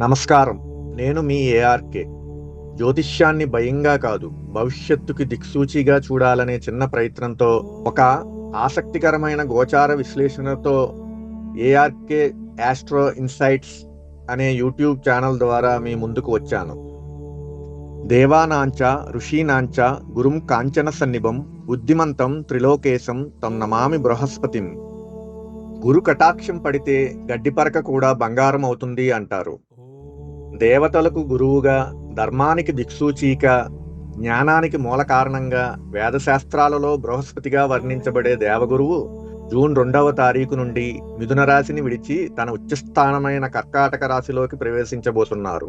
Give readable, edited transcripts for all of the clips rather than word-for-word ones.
నమస్కారం. నేను మీ ఏఆర్కే. జ్యోతిష్యాన్ని భయంగా కాదు, భవిష్యత్తుకి దిక్సూచిగా చూడాలనే చిన్న ప్రయత్నంతో ఒక ఆసక్తికరమైన గోచార విశ్లేషణతో ఏఆర్కే ఆస్ట్రో ఇన్సైట్స్ అనే యూట్యూబ్ ఛానల్ ద్వారా మీ ముందుకు వచ్చాను. దేవానాంచ ఋషీనాంచ గురుం కాంచన సన్నిభం బుద్ధిమంతం త్రిలోకేశం తం నమామి బృహస్పతిం. గురు కటాక్షం పడితే గడ్డిపరక కూడా బంగారం అవుతుంది అంటారు. దేవతలకు గురువుగా, ధర్మానికి దిక్సూచిగా, జ్ఞానానికి మూల కారణంగా వేదశాస్త్రాలలో బృహస్పతిగా వర్ణించబడే దేవగురువు జూన్ 2వ తారీఖు నుండి మిథున రాశిని విడిచి తన ఉచ్చస్థానమైన కర్కాటక రాశిలోకి ప్రవేశించబోతున్నారు.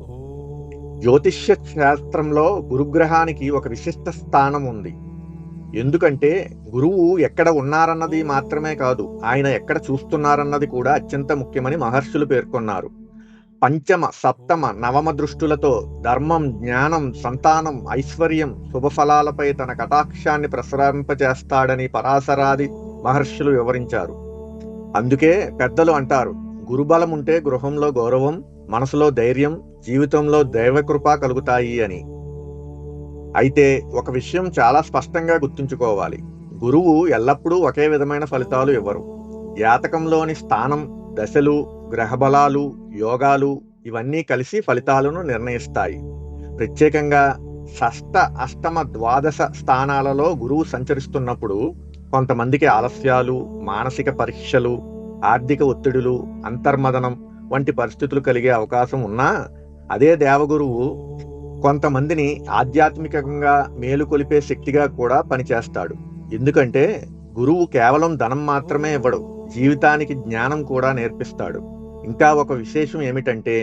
జ్యోతిష్య శాస్త్రంలో గురుగ్రహానికి ఒక విశిష్ట స్థానం ఉంది. ఎందుకంటే గురువు ఎక్కడ ఉన్నారన్నది మాత్రమే కాదు, ఆయన ఎక్కడ చూస్తున్నారన్నది కూడా అత్యంత ముఖ్యమని మహర్షులు పేర్కొన్నారు. పంచమ, సప్తమ, నవమ దృష్టులతో ధర్మం, జ్ఞానం, సంతానం, ఐశ్వర్యం, శుభఫలాలపై తన కటాక్షాన్ని ప్రసరింపచేస్తాడని పరాశరాది మహర్షులు వివరించారు. అందుకే పెద్దలు అంటారు, గురుబలం ఉంటే గృహంలో గౌరవం, మనసులో ధైర్యం, జీవితంలో దైవకృప కలుగుతాయి అని. అయితే ఒక విషయం చాలా స్పష్టంగా గుర్తుంచుకోవాలి. గురువు ఎల్లప్పుడూ ఒకే విధమైన ఫలితాలు ఇవ్వరు. జాతకంలోని స్థానం, దశలు, గ్రహబలాలు, యోగాలు ఇవన్నీ కలిసి ఫలితాలను నిర్ణయిస్తాయి. ప్రత్యేకంగా షష్ఠ, అష్టమ, ద్వాదశ స్థానాలలో గురువు సంచరిస్తున్నప్పుడు కొంతమందికి ఆలస్యాలు, మానసిక పరీక్షలు, ఆర్థిక ఒత్తిడులు, అంతర్మదనం వంటి పరిస్థితులు కలిగే అవకాశం ఉన్నా, అదే దేవగురువు కొంతమందిని ఆధ్యాత్మికంగా మేలుకొలిపే శక్తిగా కూడా పనిచేస్తాడు. ఎందుకంటే గురువు కేవలం ధనం మాత్రమే ఇవ్వడు, జీవితానికి జ్ఞానం కూడా నేర్పిస్తాడు. ఇంకా ఒక విశేషం ఏమిటంటే,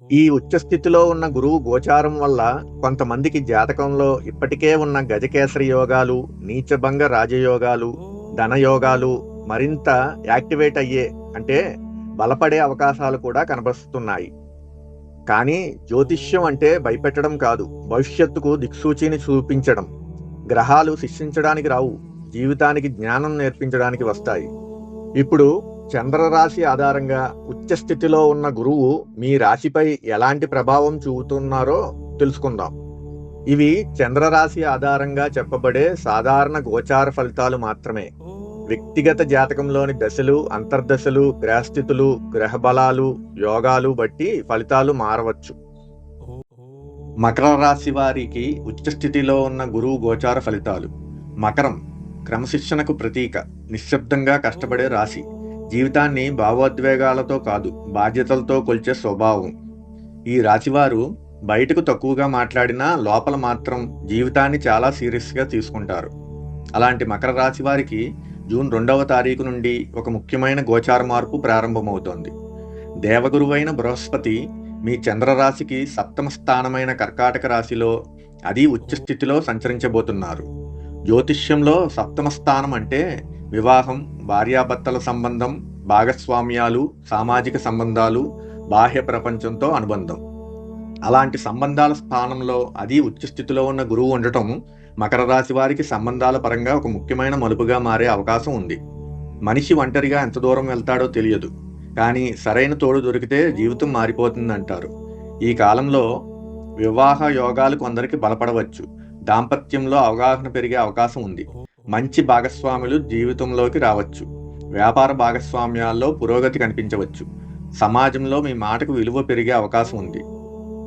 ఈ ఉచ్చస్థితిలో ఉన్న గురువు గోచారం వల్ల కొంతమందికి జాతకంలో ఇప్పటికే ఉన్న గజకేసరి యోగాలు, నీచభంగ రాజయోగాలు, ధనయోగాలు మరింత యాక్టివేట్ అయ్యే, అంటే బలపడే అవకాశాలు కూడా కనబరుస్తున్నాయి. కానీ జ్యోతిష్యం అంటే భయపెట్టడం కాదు, భవిష్యత్తుకు దిక్సూచిని చూపించడం. గ్రహాలు శిక్షించడానికి రావు, జీవితానికి జ్ఞానం నేర్పించడానికి వస్తాయి. ఇప్పుడు చంద్రరాశి ఆధారంగా ఉచ్చస్థితిలో ఉన్న గురువు మీ రాశిపై ఎలాంటి ప్రభావం చూపుతున్నారో తెలుసుకుందాం. ఇవి చంద్రరాశి ఆధారంగా చెప్పబడే సాధారణ గోచార ఫలితాలు మాత్రమే. వ్యక్తిగత జాతకంలోని దశలు, అంతర్దశలు, గ్రహస్థితులు, గ్రహబలాలు, యోగాలు బట్టి ఫలితాలు మారవచ్చు. మకర రాశి వారికి ఉచ్చస్థితిలో ఉన్న గురువు గోచార ఫలితాలు. మకరం క్రమశిక్షణకు ప్రతీక, నిశ్శబ్దంగా కష్టపడే రాశి. జీవితాన్ని భావోద్వేగాలతో కాదు, బాధ్యతలతో కొలిచే స్వభావం. ఈ రాశివారు బయటకు తక్కువగా మాట్లాడినా లోపల మాత్రం జీవితాన్ని చాలా సీరియస్గా తీసుకుంటారు. అలాంటి మకర రాశి వారికి జూన్ 2వ తారీఖు నుండి ఒక ముఖ్యమైన గోచార మార్పు ప్రారంభమవుతోంది. దేవగురువైన బృహస్పతి మీ చంద్రరాశికి సప్తమ స్థానమైన కర్కాటక రాశిలో, అది ఉచ్చస్థితిలో సంచరించబోతున్నారు. జ్యోతిష్యంలో సప్తమ స్థానం అంటే వివాహం, భార్యాభర్తల సంబంధం, భాగస్వామ్యాలు, సామాజిక సంబంధాలు, బాహ్య ప్రపంచంతో అనుబంధం. అలాంటి సంబంధాల స్థానంలో అది ఉచ్చస్థితిలో ఉన్న గురువు ఉండటం మకర రాశి వారికి సంబంధాల పరంగా ఒక ముఖ్యమైన మలుపుగా మారే అవకాశం ఉంది. మనిషి ఒంటరిగా ఎంత దూరం వెళ్తాడో తెలియదు, కానీ సరైన తోడు దొరికితే జీవితం మారిపోతుందంటారు. ఈ కాలంలో వివాహ యోగాలు కొందరికి బలపడవచ్చు, దాంపత్యంలో అవగాహన పెరిగే అవకాశం ఉంది, మంచి భాగస్వాములు జీవితంలోకి రావచ్చు, వ్యాపార భాగస్వామ్యాల్లో పురోగతి కనిపించవచ్చు, సమాజంలో మీ మాటకు విలువ పెరిగే అవకాశం ఉంది.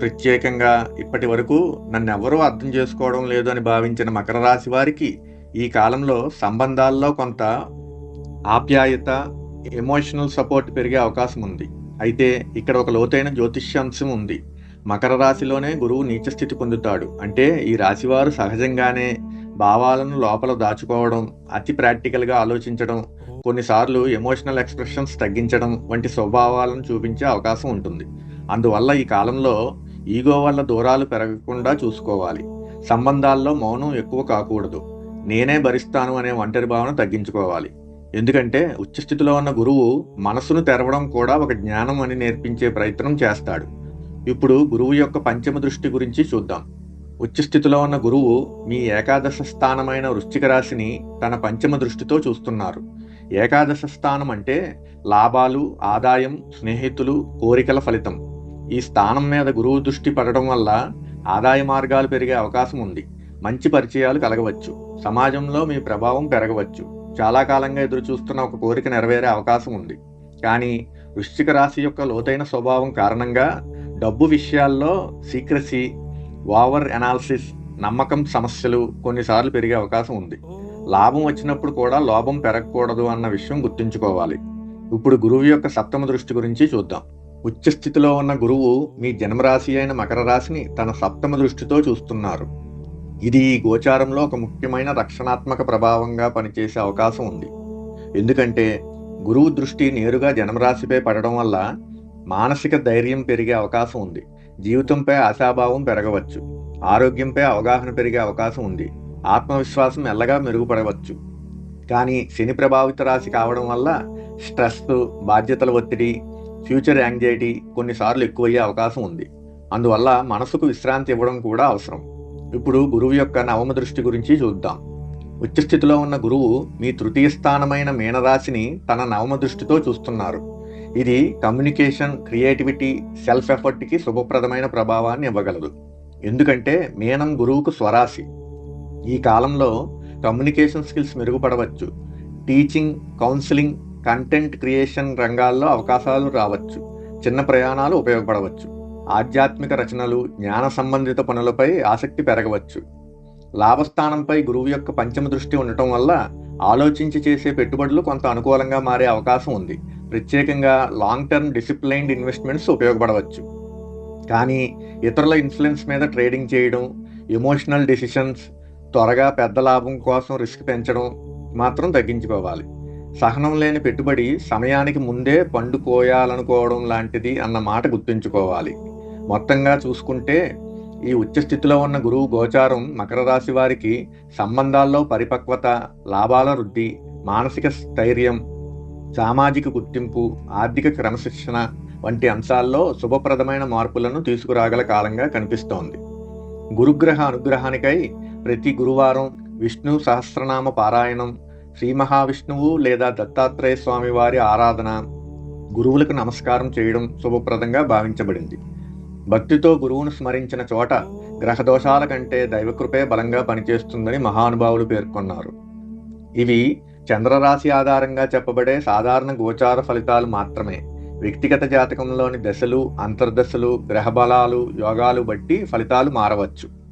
ప్రత్యేకంగా ఇప్పటి వరకు నన్నెవరూ అర్థం చేసుకోవడం లేదు అని భావించిన మకర రాశి వారికి ఈ కాలంలో సంబంధాల్లో కొంత ఆప్యాయత, ఎమోషనల్ సపోర్ట్ పెరిగే అవకాశం ఉంది. అయితే ఇక్కడ ఒక లోతైన జ్యోతిష్యాంశం ఉంది. మకర రాశిలోనే గురువు నీచస్థితి పొందుతాడు. అంటే ఈ రాశివారు సహజంగానే భావాలను లోపల దాచుకోవడం, అతి ప్రాక్టికల్గా ఆలోచించడం, కొన్నిసార్లు ఎమోషనల్ ఎక్స్ప్రెషన్స్ తగ్గించడం వంటి స్వభావాలను చూపించే అవకాశం ఉంటుంది. అందువల్ల ఈ కాలంలో ఈగో వల్ల దూరాలు పెరగకుండా చూసుకోవాలి. సంబంధాల్లో మౌనం ఎక్కువ కాకూడదు. నేనే భరిస్తాను అనే ఒంటరి భావన తగ్గించుకోవాలి. ఎందుకంటే ఉచ్చస్థితిలో ఉన్న గురువు మనసును తెరవడం కూడా ఒక జ్ఞానం అని నేర్పించే ప్రయత్నం చేస్తాడు. ఇప్పుడు గురువు యొక్క పంచమ దృష్టి గురించి చూద్దాం. ఉచ్చస్థితిలో ఉన్న గురువు మీ ఏకాదశ స్థానమైన వృశ్చిక రాశిని తన పంచమ దృష్టితో చూస్తున్నారు. ఏకాదశ స్థానం అంటే లాభాలు, ఆదాయం, స్నేహితులు, కోరికల ఫలితం. ఈ స్థానం మీద గురువు దృష్టి పడడం వల్ల ఆదాయ మార్గాలు పెరిగే అవకాశం ఉంది. మంచి పరిచయాలు కలగవచ్చు. సమాజంలో మీ ప్రభావం పెరగవచ్చు. చాలా కాలంగా ఎదురు చూస్తున్న ఒక కోరిక నెరవేరే అవకాశం ఉంది. కానీ వృశ్చిక రాశి యొక్క లోతైన స్వభావం కారణంగా డబ్బు విషయాల్లో సీక్రసీ, ఓవర్ అనాలిసిస్, నమ్మకం సమస్యలు కొన్నిసార్లు పెరిగే అవకాశం ఉంది. లాభం వచ్చినప్పుడు కూడా లోభం పెరగకూడదు అన్న విషయం గుర్తుంచుకోవాలి. ఇప్పుడు గురువు యొక్క సప్తమ దృష్టి గురించి చూద్దాం. ఉచ్చస్థితిలో ఉన్న గురువు మీ జన్మరాశి అయిన మకర రాశిని తన సప్తమ దృష్టితో చూస్తున్నారు. ఇది ఈ గోచారంలో ఒక ముఖ్యమైన రక్షణాత్మక ప్రభావంగా పనిచేసే అవకాశం ఉంది. ఎందుకంటే గురువు దృష్టి నేరుగా జన్మరాశిపై పడడం వల్ల మానసిక ధైర్యం పెరిగే అవకాశం ఉంది. జీవితంపై ఆశాభావం పెరగవచ్చు. ఆరోగ్యంపై అవగాహన పెరిగే అవకాశం ఉంది. ఆత్మవిశ్వాసం మెల్లగా మెరుగుపడవచ్చు. కానీ శని ప్రభావిత రాశి కావడం వల్ల స్ట్రెస్, బాధ్యతల ఒత్తిడి, ఫ్యూచర్ యాంగ్జైటీ కొన్నిసార్లు ఎక్కువయ్యే అవకాశం ఉంది. అందువల్ల మనసుకు విశ్రాంతి ఇవ్వడం కూడా అవసరం. ఇప్పుడు గురువు యొక్క నవమ దృష్టి గురించి చూద్దాం. ఉచ్చస్థితిలో ఉన్న గురువు మీ తృతీయ స్థానమైన మీనరాశిని తన నవమ దృష్టితో చూస్తున్నారు. ఇది కమ్యూనికేషన్, క్రియేటివిటీ, సెల్ఫ్ ఎఫర్ట్కి శుభప్రదమైన ప్రభావాన్ని ఇవ్వగలదు. ఎందుకంటే మీనం గురువుకు స్వరాశి. ఈ కాలంలో కమ్యూనికేషన్ స్కిల్స్ మెరుగుపడవచ్చు. టీచింగ్, కౌన్సిలింగ్, కంటెంట్ క్రియేషన్ రంగాల్లో అవకాశాలు రావచ్చు. చిన్న ప్రయాణాలు ఉపయోగపడవచ్చు. ఆధ్యాత్మిక రచనలు, జ్ఞాన సంబంధిత పనులపై ఆసక్తి పెరగవచ్చు. లాభస్థానంపై గురువు యొక్క పంచమ దృష్టి ఉండటం వల్ల ఆలోచించి చేసే పెట్టుబడులు కొంత అనుకూలంగా మారే అవకాశం ఉంది. ప్రత్యేకంగా లాంగ్ టర్మ్ డిసిప్లైన్డ్ ఇన్వెస్ట్మెంట్స్ ఉపయోగపడవచ్చు. కానీ ఇతరుల ఇన్ఫ్లుయెన్స్ మీద ట్రేడింగ్ చేయడం, ఎమోషనల్ డెసిషన్స్, త్వరగా పెద్ద లాభం కోసం రిస్క్ పెంచడం మాత్రం తగ్గించుకోవాలి. సహనం లేని పెట్టుబడి సమయానికి ముందే పండుకోయాలనుకోవడం లాంటిది అన్న మాట గుర్తుంచుకోవాలి. మొత్తంగా చూసుకుంటే ఈ ఉచ్చస్థితిలో ఉన్న గురువు గోచారం మకర రాశి వారికి సంబంధాల్లో పరిపక్వత, లాభాల వృద్ధి, మానసిక స్థైర్యం, సామాజిక గుర్తింపు, ఆర్థిక క్రమశిక్షణ వంటి అంశాల్లో శుభప్రదమైన మార్పులను తీసుకురాగల కాలంగా కనిపిస్తోంది. గురుగ్రహ అనుగ్రహానికై ప్రతి గురువారం విష్ణు సహస్రనామ పారాయణం, శ్రీ మహావిష్ణువు లేదా దత్తాత్రేయ స్వామి వారి ఆరాధన, గురువులకు నమస్కారం చేయడం శుభప్రదంగా భావించబడింది. భక్తితో గురువును స్మరించిన చోట గ్రహదోషాల కంటే దైవకృపే బలంగా పనిచేస్తుందని మహానుభావులు పేర్కొన్నారు. ఇవి చంద్రరాశి ఆధారంగా చెప్పబడే సాధారణ గోచార ఫలితాలు మాత్రమే. వ్యక్తిగత జాతకంలోని దశలు, అంతర్దశలు, గ్రహబలాలు, యోగాలు బట్టి ఫలితాలు మారవచ్చు.